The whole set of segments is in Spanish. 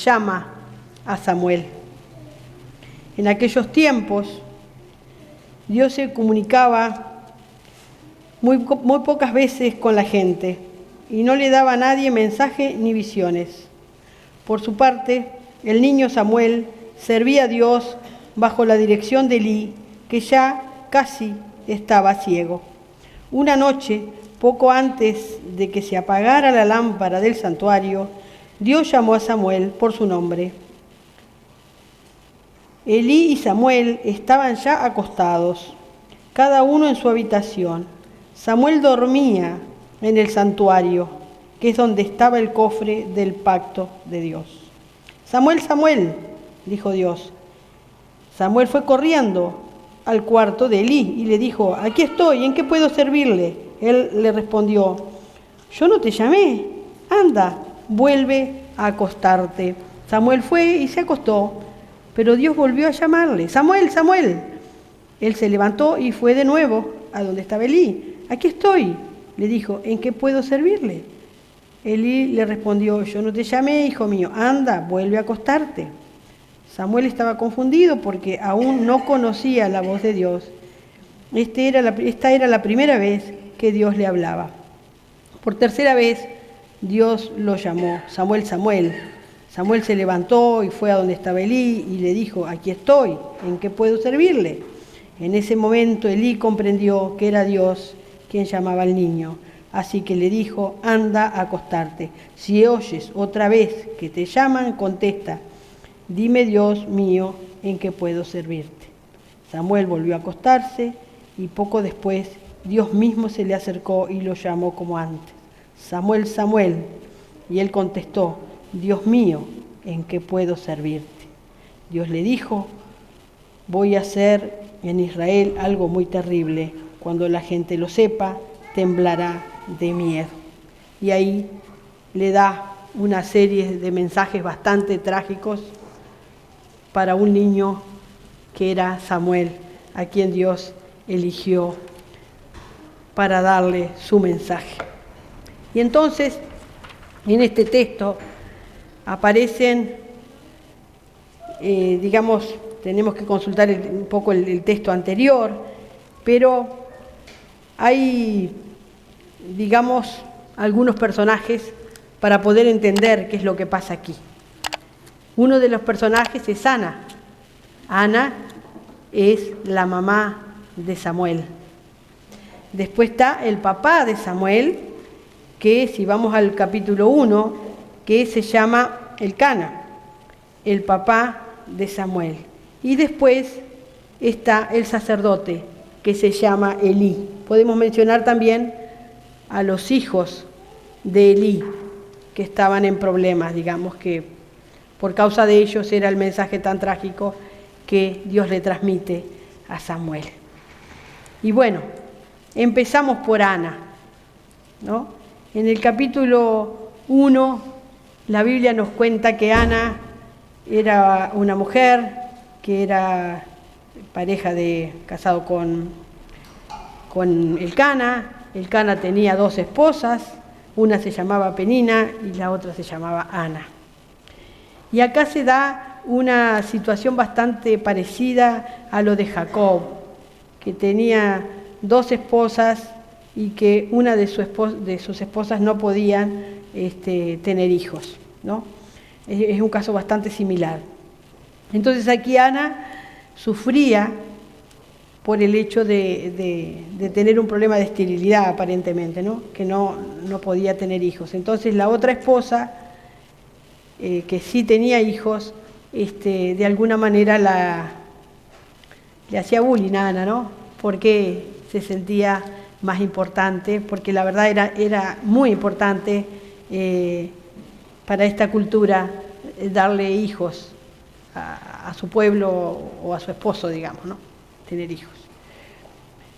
llama a Samuel. En aquellos tiempos, Dios se comunicaba muy pocas veces con la gente y no le daba a nadie mensaje ni visiones. Por su parte, el niño Samuel servía a Dios bajo la dirección de Elí, que ya casi estaba ciego. Una noche, poco antes de que se apagara la lámpara del santuario, Dios llamó a Samuel por su nombre. Elí y Samuel estaban ya acostados, cada uno en su habitación. Samuel dormía en el santuario, que es donde estaba el cofre del pacto de Dios. Samuel, Samuel, dijo Dios. Samuel fue corriendo al cuarto de Elí y le dijo: aquí estoy, ¿en qué puedo servirle? Él le respondió: yo no te llamé, anda, vuelve a acostarte. Samuel fue y se acostó, pero Dios volvió a llamarle: Samuel, Samuel. Él se levantó y fue de nuevo a donde estaba Elí. Aquí estoy, le dijo, ¿en qué puedo servirle? Elí le respondió: yo no te llamé, hijo mío, anda, vuelve a acostarte. Samuel estaba confundido porque aún no conocía la voz de Dios. Esta era la primera vez que Dios le hablaba. Por tercera vez, Dios lo llamó: Samuel, Samuel. Samuel se levantó y fue a donde estaba Elí y le dijo: aquí estoy, ¿en qué puedo servirle? En ese momento Elí comprendió que era Dios quien llamaba al niño. Así que le dijo: anda a acostarte. Si oyes otra vez que te llaman, contesta: dime, Dios mío, ¿en qué puedo servirte? Samuel volvió a acostarse y poco después Dios mismo se le acercó y lo llamó como antes: Samuel, Samuel. Y él contestó: Dios mío, ¿en qué puedo servirte? Dios le dijo: voy a hacer en Israel algo muy terrible. Cuando la gente lo sepa, temblará de miedo. Y ahí le da una serie de mensajes bastante trágicos para un niño que era Samuel, a quien Dios eligió para darle su mensaje. Y entonces, en este texto aparecen, tenemos que consultar un poco el texto anterior, pero hay, algunos personajes para poder entender qué es lo que pasa aquí. Uno de los personajes es Ana. Ana es la mamá de Samuel. Después está el papá de Samuel, que si vamos al capítulo 1, que se llama Elcana, el papá de Samuel. Y después está el sacerdote, que se llama Elí. Podemos mencionar también a los hijos de Elí, que estaban en problemas, que por causa de ellos era el mensaje tan trágico que Dios le transmite a Samuel. Y bueno, empezamos por Ana, ¿no? En el capítulo 1, la Biblia nos cuenta que Ana era una mujer que era casado con Elcana. Elcana tenía 2 esposas, una se llamaba Penina y la otra se llamaba Ana. Y acá se da una situación bastante parecida a lo de Jacob, que tenía 2 esposas y que una de sus esposas no podían tener hijos, ¿no? Es un caso bastante similar. Entonces aquí Ana sufría por el hecho de tener un problema de esterilidad, aparentemente, ¿no? Que no podía tener hijos. Entonces la otra esposa, que sí tenía hijos, de alguna manera le hacía bullying a Ana, ¿no? Porque se sentía más importante, porque la verdad era muy importante para esta cultura darle hijos a su pueblo o a su esposo, ¿no? Tener hijos.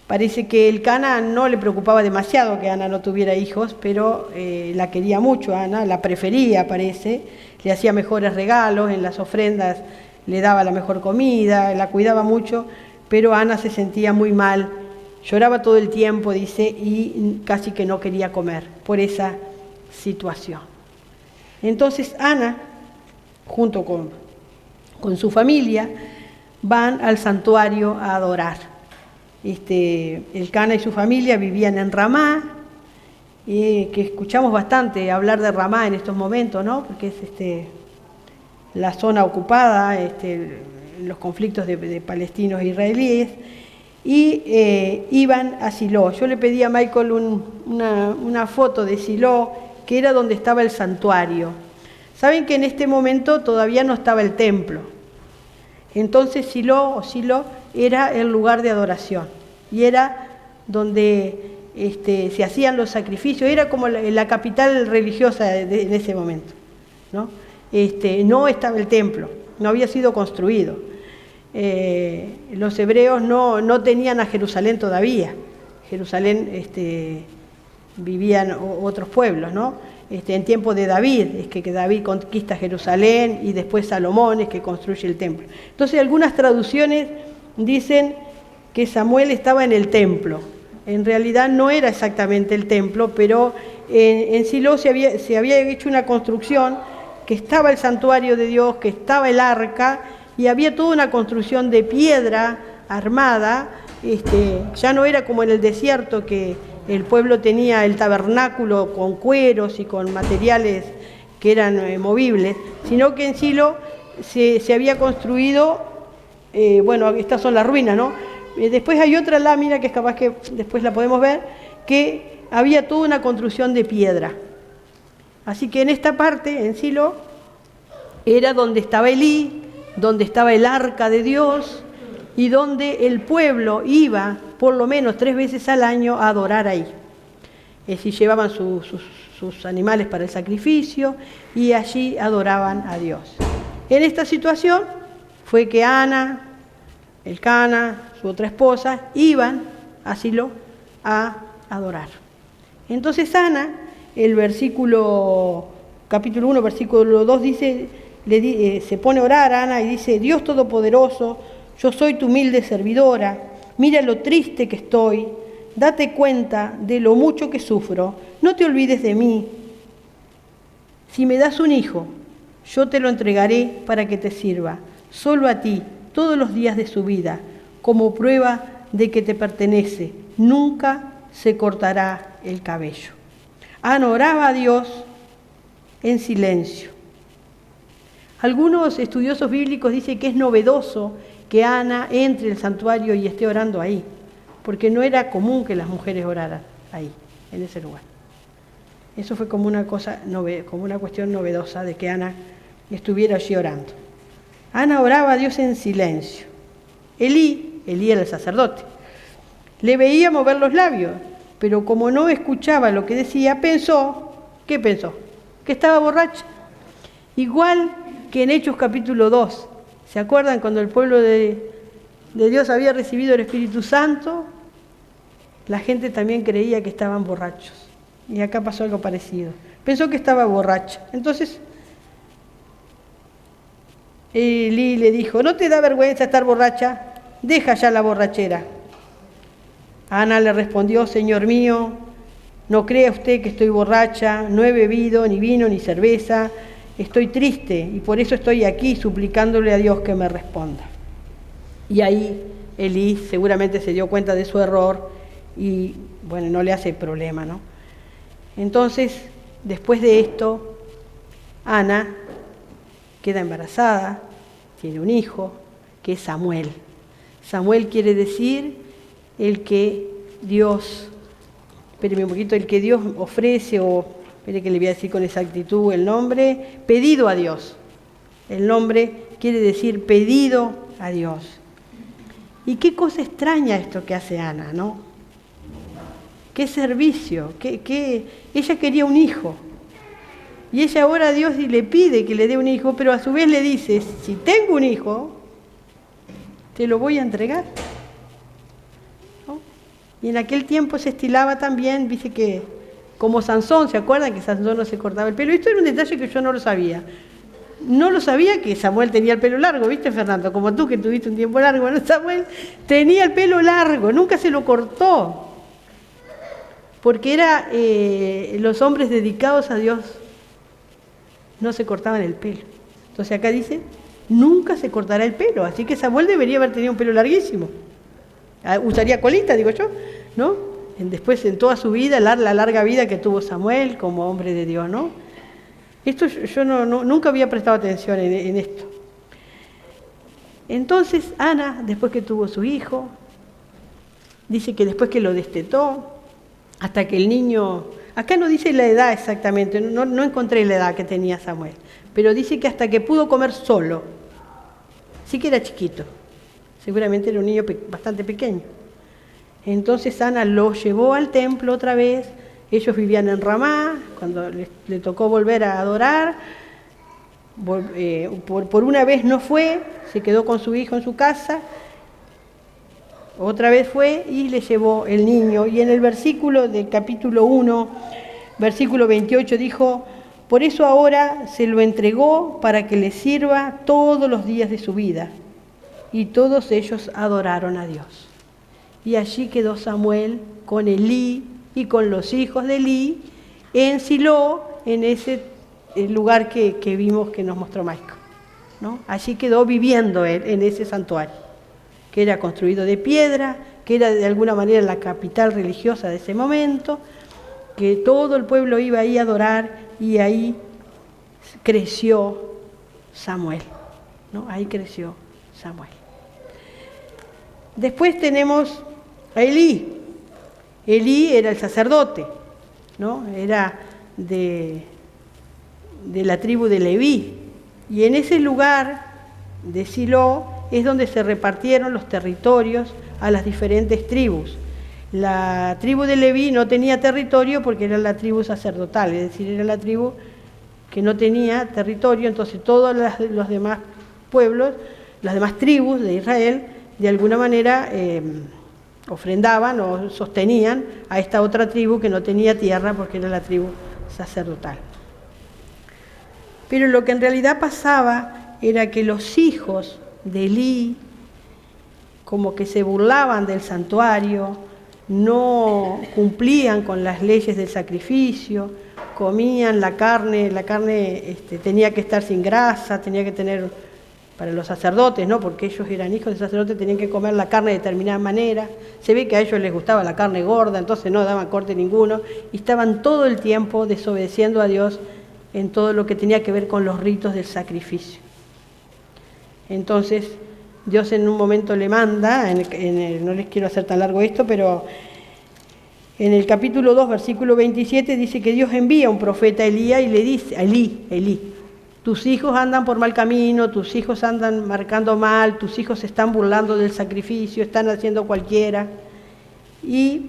Parece que Elcana no le preocupaba demasiado que Ana no tuviera hijos, pero la quería mucho a Ana, la prefería, parece, le hacía mejores regalos, en las ofrendas le daba la mejor comida, la cuidaba mucho, pero Ana se sentía muy mal, lloraba todo el tiempo, dice, y casi que no quería comer por esa situación. Entonces Ana junto con su familia, van al santuario a adorar. Elcana y su familia vivían en Ramá, que escuchamos bastante hablar de Ramá en estos momentos, ¿no? Porque es la zona ocupada, los conflictos de palestinos e israelíes, y iban a Silo. Yo le pedí a Michael una foto de Silo, que era donde estaba el santuario. Saben que en este momento todavía no estaba el templo. Entonces Silo era el lugar de adoración y era donde se hacían los sacrificios, era como la capital religiosa en ese momento, ¿no? No estaba el templo, no había sido construido. Los hebreos no tenían a Jerusalén todavía. Jerusalén vivían otros pueblos, ¿no? En tiempo de David, es que David conquista Jerusalén y después Salomón es que construye el templo. Entonces algunas traducciones dicen que Samuel estaba en el templo. En realidad no era exactamente el templo, pero en Silo se había hecho una construcción, que estaba el santuario de Dios, que estaba el arca, y había toda una construcción de piedra armada. Ya no era como en el desierto, que el pueblo tenía el tabernáculo con cueros y con materiales que eran movibles, sino que en Silo se había construido, estas son las ruinas, ¿no? Después hay otra lámina, que es capaz que después la podemos ver, que había toda una construcción de piedra. Así que en esta parte, en Silo, era donde estaba Elí, donde estaba el arca de Dios y donde el pueblo iba por lo menos 3 veces al año a adorar ahí. Llevaban sus animales para el sacrificio y allí adoraban a Dios. En esta situación fue que Ana, Elcana, su otra esposa, iban a Silo a adorar. Entonces Ana, capítulo 1, versículo 2 dice, se pone a orar a Ana y dice: Dios Todopoderoso, yo soy tu humilde servidora, mira lo triste que estoy, date cuenta de lo mucho que sufro, no te olvides de mí. Si me das un hijo, yo te lo entregaré para que te sirva, solo a ti, todos los días de su vida, como prueba de que te pertenece, nunca se cortará el cabello. Ana oraba a Dios en silencio. Algunos estudiosos bíblicos dicen que es novedoso que Ana entre al santuario y esté orando ahí, porque no era común que las mujeres oraran ahí, en ese lugar. Eso fue como una cuestión novedosa de que Ana estuviera allí orando. Ana oraba a Dios en silencio. Elí era el sacerdote, le veía mover los labios, pero como no escuchaba lo que decía, ¿qué pensó? Que estaba borracha. Igual que en Hechos capítulo 2, ¿se acuerdan cuando el pueblo de Dios había recibido el Espíritu Santo? La gente también creía que estaban borrachos. Y acá pasó algo parecido. Pensó que estaba borracha. Entonces, Elí le dijo: ¿no te da vergüenza estar borracha? Deja ya la borrachera. Ana le respondió: Señor mío, no crea usted que estoy borracha, no he bebido ni vino ni cerveza, estoy triste y por eso estoy aquí suplicándole a Dios que me responda. Y ahí Elí seguramente se dio cuenta de su error y, no le hace problema, ¿no? Entonces, después de esto, Ana queda embarazada, tiene un hijo, que es Samuel. Samuel quiere decir el que Dios, espéreme un poquito, el que Dios ofrece, espere que le voy a decir con exactitud el nombre, pedido a Dios. El nombre quiere decir pedido a Dios. Y qué cosa extraña esto que hace Ana, ¿no? Qué servicio, ella quería un hijo. Y ella ora a Dios y le pide que le dé un hijo, pero a su vez le dice: si tengo un hijo, te lo voy a entregar. ¿No? Y en aquel tiempo se estilaba también, dice que, como Sansón, ¿se acuerdan que Sansón no se cortaba el pelo? Esto era un detalle que yo no lo sabía. No lo sabía que Samuel tenía el pelo largo, ¿viste, Fernando? Como tú, que tuviste un tiempo largo, ¿no? Samuel tenía el pelo largo, nunca se lo cortó. Porque los hombres dedicados a Dios no se cortaban el pelo. Entonces acá dice, nunca se cortará el pelo, así que Samuel debería haber tenido un pelo larguísimo. Usaría colita, digo yo, ¿no? Después en toda su vida, la larga vida que tuvo Samuel como hombre de Dios, ¿no? Esto yo nunca había prestado atención en esto. Entonces Ana, después que tuvo su hijo, dice que después que lo destetó, hasta que el niño, acá no dice la edad exactamente, no encontré la edad que tenía Samuel, pero dice que hasta que pudo comer solo, sí que era chiquito, seguramente era un niño bastante pequeño. Entonces Ana lo llevó al templo otra vez, ellos vivían en Ramá, cuando le tocó volver a adorar, por una vez no fue, se quedó con su hijo en su casa, otra vez fue y le llevó el niño. Y en el versículo del capítulo 1, versículo 28 dijo, por eso ahora se lo entregó para que le sirva todos los días de su vida. Y todos ellos adoraron a Dios. Y allí quedó Samuel con Elí y con los hijos de Elí en Silo, en ese lugar que vimos que nos mostró Maico, ¿no? Allí quedó viviendo él en ese santuario, que era construido de piedra, que era de alguna manera la capital religiosa de ese momento, que todo el pueblo iba ahí a adorar y ahí creció Samuel, ¿no? Ahí creció Samuel. Después tenemos a Elí. Elí era el sacerdote, ¿no? Era de la tribu de Leví. Y en ese lugar de Silo es donde se repartieron los territorios a las diferentes tribus. La tribu de Leví no tenía territorio porque era la tribu sacerdotal, es decir, era la tribu que no tenía territorio, entonces todos los demás pueblos, las demás tribus de Israel, de alguna manera ofrendaban o sostenían a esta otra tribu que no tenía tierra porque era la tribu sacerdotal. Pero lo que en realidad pasaba era que los hijos de Elí como que se burlaban del santuario, no cumplían con las leyes del sacrificio, comían la carne tenía que estar sin grasa, tenía que tener, para los sacerdotes, ¿no? Porque ellos eran hijos de sacerdotes, tenían que comer la carne de determinada manera. Se ve que a ellos les gustaba la carne gorda, entonces no daban corte ninguno, y estaban todo el tiempo desobedeciendo a Dios en todo lo que tenía que ver con los ritos del sacrificio. Entonces, Dios en un momento le manda, no les quiero hacer tan largo esto, pero en el capítulo 2, versículo 27, dice que Dios envía a un profeta a Elías y le dice, a Elí, tus hijos andan por mal camino, tus hijos andan marcando mal, tus hijos se están burlando del sacrificio, están haciendo cualquiera. Y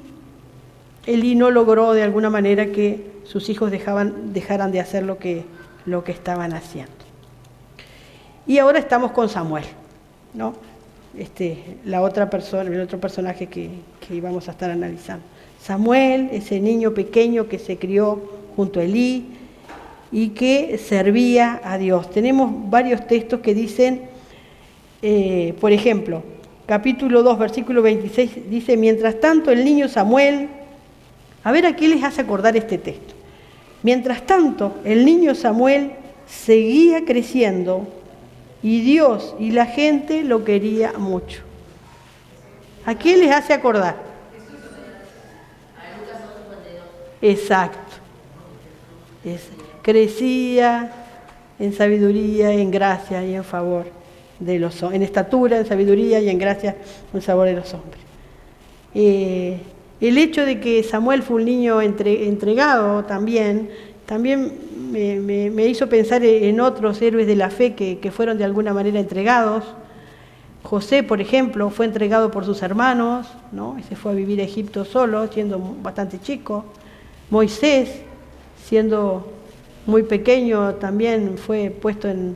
Elí no logró de alguna manera que sus hijos dejaran de hacer lo que estaban haciendo. Y ahora estamos con Samuel, ¿no? La otra persona, el otro personaje que íbamos a estar analizando. Samuel, ese niño pequeño que se crió junto a Elí y que servía a Dios. Tenemos varios textos que dicen, por ejemplo, capítulo 2, versículo 26, dice, mientras tanto el niño Samuel, a ver a qué les hace acordar este texto. Mientras tanto el niño Samuel seguía creciendo y Dios y la gente lo quería mucho. ¿A qué les hace acordar? Exacto. Crecía en sabiduría, en gracia y en favor de los hombres, en estatura, en sabiduría y en gracia, en favor de los hombres. El hecho de que Samuel fue un niño entregado también me hizo pensar en otros héroes de la fe que fueron de alguna manera entregados. José, por ejemplo, fue entregado por sus hermanos, ¿no? Y se fue a vivir a Egipto solo, siendo bastante chico. Moisés, siendo muy pequeño, también fue puesto en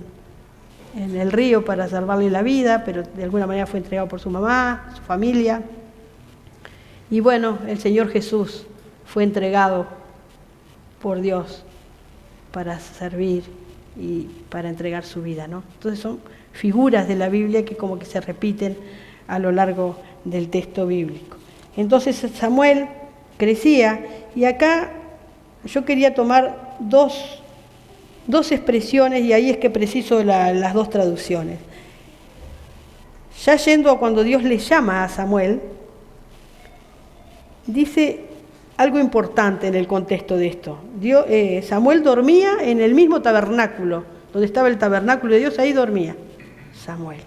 el río para salvarle la vida, pero de alguna manera fue entregado por su mamá, su familia. Y bueno, el Señor Jesús fue entregado por Dios para servir y para entregar su vida, ¿no? Entonces son figuras de la Biblia que como que se repiten a lo largo del texto bíblico. Entonces Samuel crecía y acá yo quería tomar dos dos expresiones y ahí es que preciso las dos traducciones. Ya yendo a cuando Dios le llama a Samuel, dice algo importante en el contexto de esto. Samuel dormía en el mismo tabernáculo, donde estaba el tabernáculo de Dios, ahí dormía Samuel.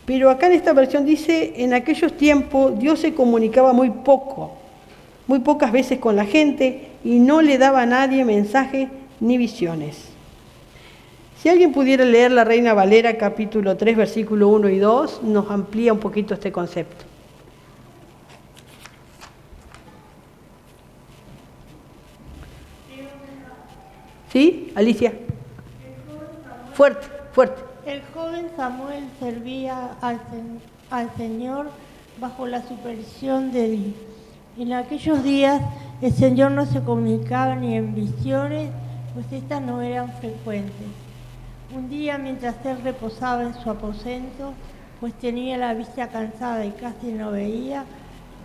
Pero acá en esta versión dice, en aquellos tiempos Dios se comunicaba muy pocas veces con la gente y no le daba a nadie mensajes ni visiones. Si alguien pudiera leer la Reina Valera capítulo 3, versículo 1 y 2, nos amplía un poquito este concepto. ¿Sí, Alicia? Fuerte, fuerte. El joven Samuel servía al Señor bajo la supervisión de Dios. En aquellos días el Señor no se comunicaba ni en visiones, pues estas no eran frecuentes. Un día, mientras él reposaba en su aposento, pues tenía la vista cansada y casi no veía,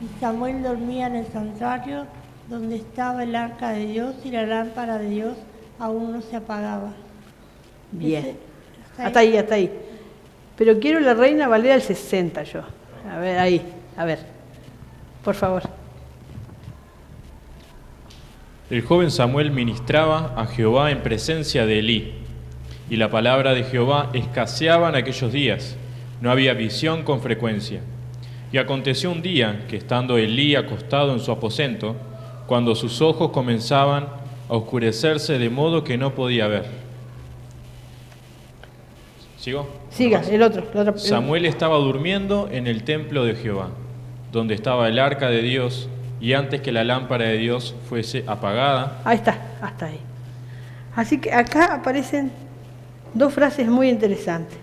y Samuel dormía en el santuario donde estaba el arca de Dios y la lámpara de Dios aún no se apagaba. Bien. Hasta ahí. Pero quiero la Reina Valera al 60 yo. A ver, ahí. A ver. Por favor. El joven Samuel ministraba a Jehová en presencia de Elí, y la palabra de Jehová escaseaba en aquellos días. No había visión con frecuencia. Y aconteció un día que, estando Elí acostado en su aposento, cuando sus ojos comenzaban a oscurecerse de modo que no podía ver. ¿Sigo? Siga, el otro. Samuel estaba durmiendo en el templo de Jehová, donde estaba el arca de Dios, y antes que la lámpara de Dios fuese apagada. Ahí está, hasta ahí. Así que acá aparecen dos frases muy interesantes.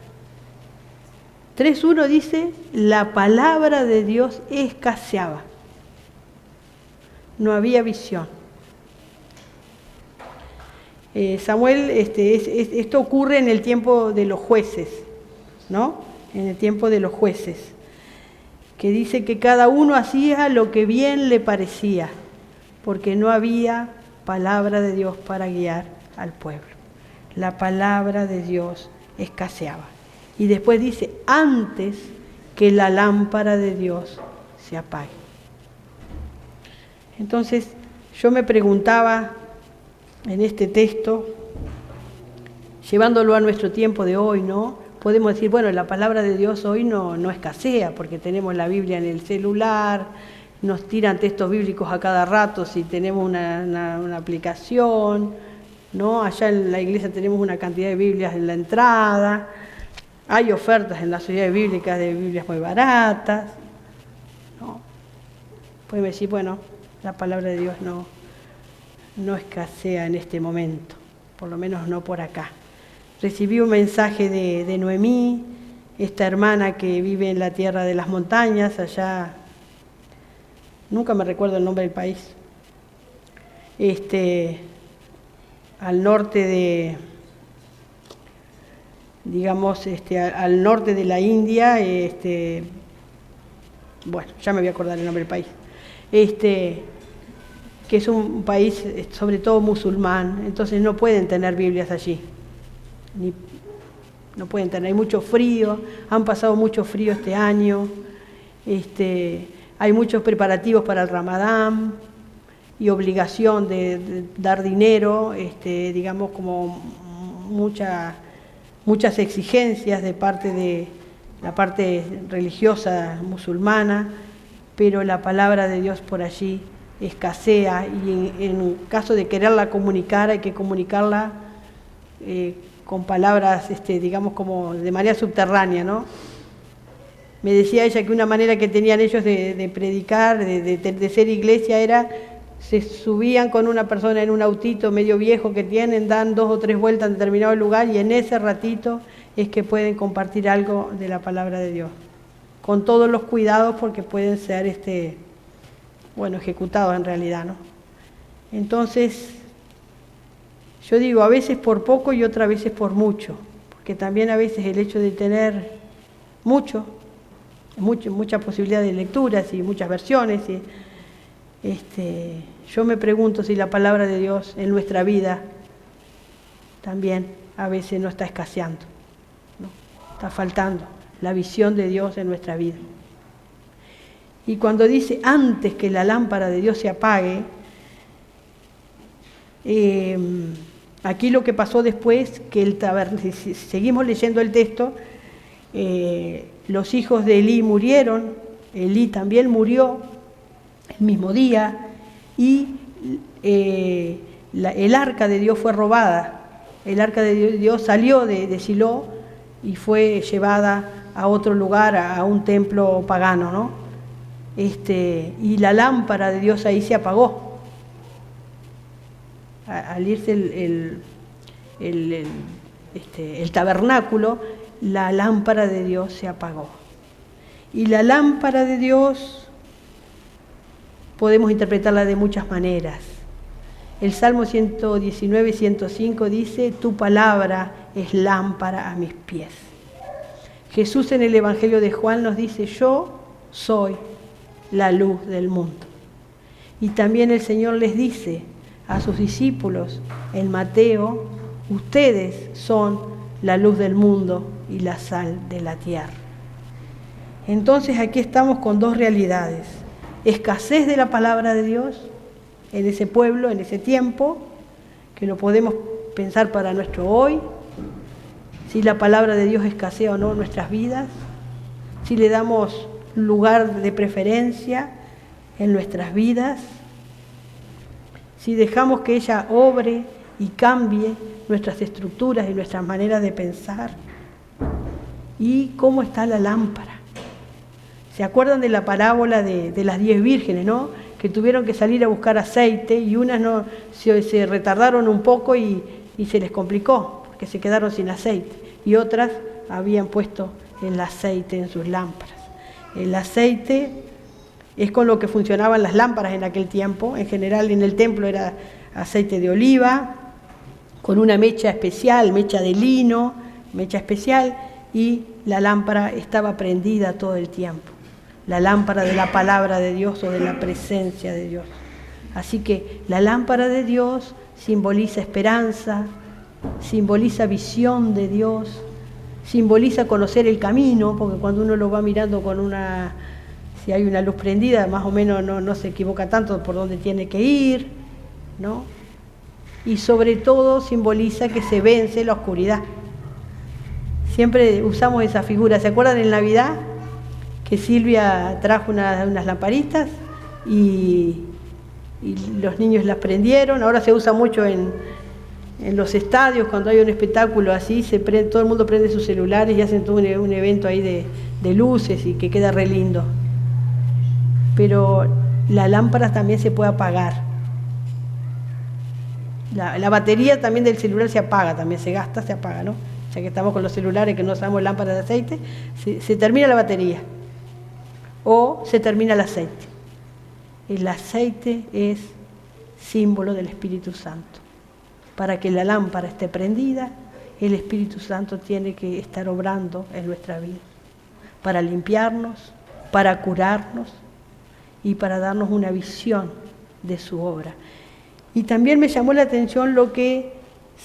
3.1 dice, la palabra de Dios escaseaba. No había visión. Samuel, esto ocurre en el tiempo de los jueces, ¿no? En el tiempo de los jueces, que dice que cada uno hacía lo que bien le parecía, porque no había palabra de Dios para guiar al pueblo. La palabra de Dios escaseaba. Y después dice, antes que la lámpara de Dios se apague. Entonces, yo me preguntaba en este texto, llevándolo a nuestro tiempo de hoy, ¿no? Podemos decir, bueno, la palabra de Dios hoy no escasea, porque tenemos la Biblia en el celular, nos tiran textos bíblicos a cada rato si tenemos una aplicación, ¿no? Allá en la iglesia tenemos una cantidad de Biblias en la entrada, hay ofertas en las sociedades bíblicas de Biblias muy baratas, ¿no? Pueden decir, bueno, la palabra de Dios no escasea en este momento, por lo menos no por acá. Recibí un mensaje de Noemí, esta hermana que vive en la tierra de las montañas, allá, nunca me recuerdo el nombre del país, al norte de, digamos, al norte de la India, bueno, ya me voy a acordar el nombre del país, que es un país sobre todo musulmán, entonces no pueden tener Biblias allí. No pueden tener, hay mucho frío, han pasado mucho frío este año, hay muchos preparativos para el Ramadán y obligación de dar dinero, digamos como muchas exigencias de parte de la parte religiosa musulmana, pero la palabra de Dios por allí escasea y en caso de quererla comunicar hay que comunicarla con palabras, digamos, como de manera subterránea, ¿no? Me decía ella que una manera que tenían ellos de predicar, de ser iglesia, era, se subían con una persona en un autito medio viejo que tienen, dan 2 o 3 vueltas en determinado lugar y en ese ratito es que pueden compartir algo de la palabra de Dios. Con todos los cuidados porque pueden ser, ejecutados en realidad, ¿no? Entonces, yo digo, a veces por poco y otras veces por mucho, porque también a veces el hecho de tener mucha posibilidad de lecturas y muchas versiones, Yo me pregunto si la palabra de Dios en nuestra vida también a veces no está escaseando, ¿no? Está faltando la visión de Dios en nuestra vida. Y cuando dice antes que la lámpara de Dios se apague, aquí lo que pasó después, que si seguimos leyendo el texto, los hijos de Elí murieron, Elí también murió el mismo día, y el arca de Dios fue robada. El arca de Dios salió de Silo y fue llevada a otro lugar, a un templo pagano, ¿no? Y la lámpara de Dios ahí se apagó. Al irse el tabernáculo, la lámpara de Dios se apagó. Y la lámpara de Dios podemos interpretarla de muchas maneras. El Salmo 119, 105 dice: tu palabra es lámpara a mis pies. Jesús en el Evangelio de Juan nos dice: yo soy la luz del mundo. Y también el Señor les dice a sus discípulos en Mateo: ustedes son la luz del mundo y la sal de la tierra. Entonces aquí estamos con dos realidades: escasez de la palabra de Dios en ese pueblo, en ese tiempo, que lo podemos pensar para nuestro hoy, si la palabra de Dios escasea o no en nuestras vidas, si le damos lugar de preferencia en nuestras vidas, si dejamos que ella obre y cambie nuestras estructuras y nuestras maneras de pensar. ¿Y cómo está la lámpara? ¿Se acuerdan de la parábola de las 10 vírgenes, no? Que tuvieron que salir a buscar aceite y unas se retardaron un poco y se les complicó, porque se quedaron sin aceite. Y otras habían puesto el aceite en sus lámparas. El aceite es con lo que funcionaban las lámparas en aquel tiempo. En general en el templo era aceite de oliva, con una mecha especial, mecha de lino, mecha especial, y la lámpara estaba prendida todo el tiempo. La lámpara de la palabra de Dios o de la presencia de Dios. Así que la lámpara de Dios simboliza esperanza, simboliza visión de Dios, simboliza conocer el camino, porque cuando uno lo va mirando si hay una luz prendida, más o menos no se equivoca tanto por dónde tiene que ir, ¿no? Y sobre todo simboliza que se vence la oscuridad. Siempre usamos esa figura. ¿Se acuerdan en Navidad? Que Silvia trajo unas lamparitas y los niños las prendieron. Ahora se usa mucho en los estadios, cuando hay un espectáculo así, todo el mundo prende sus celulares y hacen todo un evento ahí de luces y que queda re lindo. Pero la lámpara también se puede apagar. La batería también del celular se apaga, también se gasta, se apaga, ¿no? Ya que estamos con los celulares que no usamos lámparas de aceite, se termina la batería. O se termina el aceite. El aceite es símbolo del Espíritu Santo. Para que la lámpara esté prendida, el Espíritu Santo tiene que estar obrando en nuestra vida. Para limpiarnos, para curarnos y para darnos una visión de su obra. Y también me llamó la atención lo que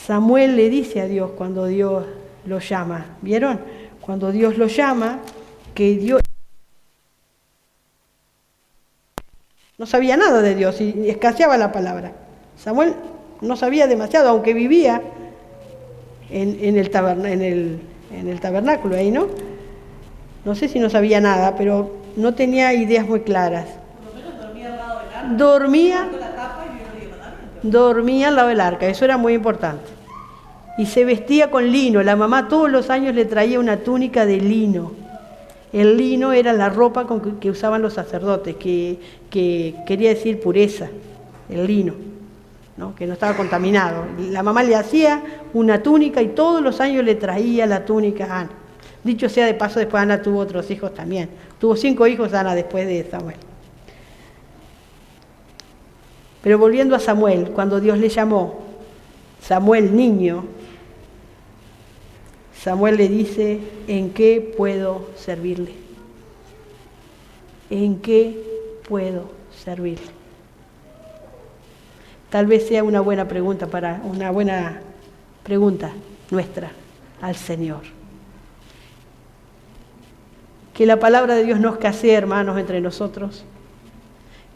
Samuel le dice a Dios cuando Dios lo llama. ¿Vieron? Cuando Dios lo llama, que Dios no sabía nada de Dios y escaseaba la palabra. Samuel no sabía demasiado, aunque vivía en el tabernáculo ahí, ¿no? No sé si no sabía nada, pero no tenía ideas muy claras. Por lo menos dormía al lado del arca. Dormía al lado del arca, eso era muy importante. Y se vestía con lino. La mamá todos los años le traía una túnica de lino. El lino era la ropa que usaban los sacerdotes, que quería decir pureza, el lino, ¿no? Que no estaba contaminado. La mamá le hacía una túnica y todos los años le traía la túnica a Ana. Dicho sea de paso, después Ana tuvo otros hijos también. Tuvo 5 hijos Ana después de Samuel. Pero volviendo a Samuel, cuando Dios le llamó, Samuel niño, Samuel le dice: ¿en qué puedo servirle? ¿En qué puedo servirle? Tal vez sea una buena pregunta nuestra al Señor. Que la palabra de Dios no escasee, hermanos, entre nosotros.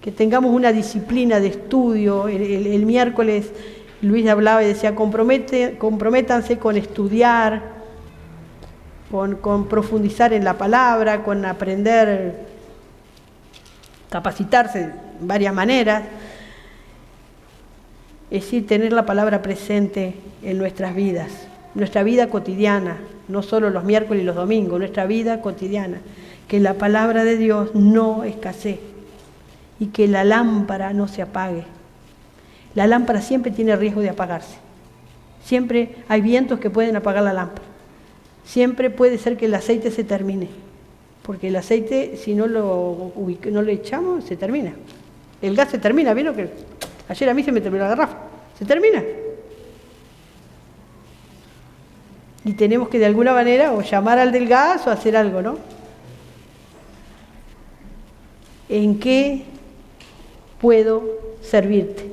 Que tengamos una disciplina de estudio. El miércoles Luis hablaba y decía, comprométanse con estudiar, con profundizar en la palabra, con aprender, capacitarse de varias maneras. Es decir, tener la palabra presente en nuestras vidas, nuestra vida cotidiana, no solo los miércoles y los domingos, nuestra vida cotidiana. Que la palabra de Dios no escasee y que la lámpara no se apague. La lámpara siempre tiene riesgo de apagarse. Siempre hay vientos que pueden apagar la lámpara. Siempre puede ser que el aceite se termine, porque el aceite, si no lo echamos, se termina. El gas se termina, ¿vieron que ayer a mí se me terminó la garrafa? Se termina. Y tenemos que de alguna manera o llamar al del gas o hacer algo, ¿no? ¿En qué puedo servirte?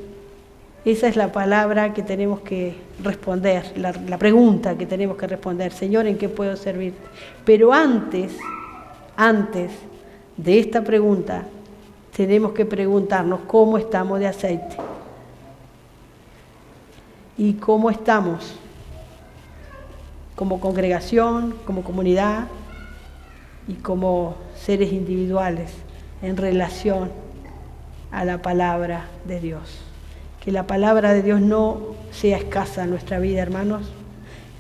Esa es la palabra que tenemos que responder, la pregunta que tenemos que responder. Señor, ¿en qué puedo servirte? Pero antes de esta pregunta, tenemos que preguntarnos cómo estamos de aceite. Y cómo estamos como congregación, como comunidad y como seres individuales en relación a la palabra de Dios. Que la palabra de Dios no sea escasa en nuestra vida, hermanos.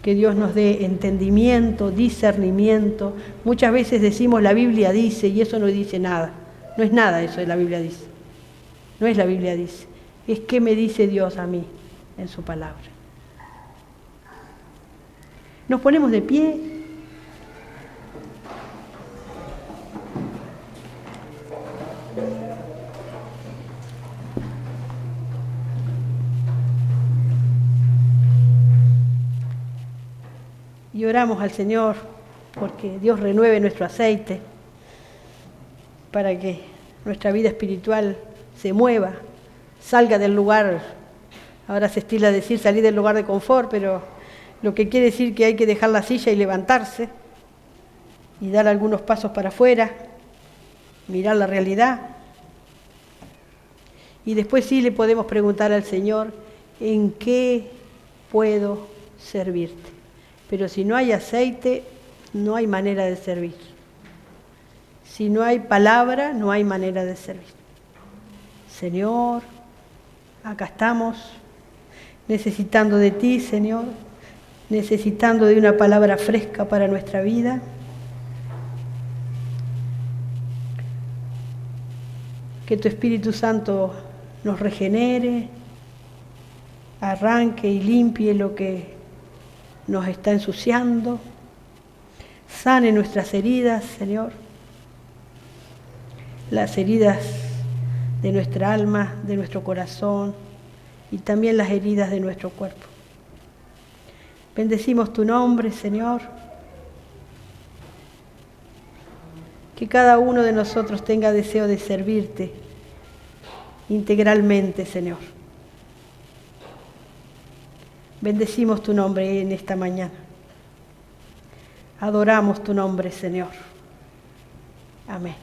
Que Dios nos dé entendimiento, discernimiento. Muchas veces decimos la Biblia dice y eso no dice nada. No es nada eso de la Biblia dice. No es la Biblia dice. Es qué me dice Dios a mí en su palabra. Nos ponemos de pie. Y oramos al Señor porque Dios renueve nuestro aceite para que nuestra vida espiritual se mueva, salga del lugar, ahora se estila decir salir del lugar de confort, pero lo que quiere decir que hay que dejar la silla y levantarse y dar algunos pasos para afuera, mirar la realidad. Y después sí le podemos preguntar al Señor, ¿en qué puedo servirte? Pero si no hay aceite, no hay manera de servir. Si no hay palabra, no hay manera de servir. Señor, acá estamos, necesitando de ti, Señor, necesitando de una palabra fresca para nuestra vida. Que tu Espíritu Santo nos regenere, arranque y limpie lo que nos está ensuciando, sane nuestras heridas, Señor, las heridas de nuestra alma, de nuestro corazón y también las heridas de nuestro cuerpo. Bendecimos tu nombre, Señor, que cada uno de nosotros tenga deseo de servirte integralmente, Señor. Bendecimos tu nombre en esta mañana. Adoramos tu nombre, Señor. Amén.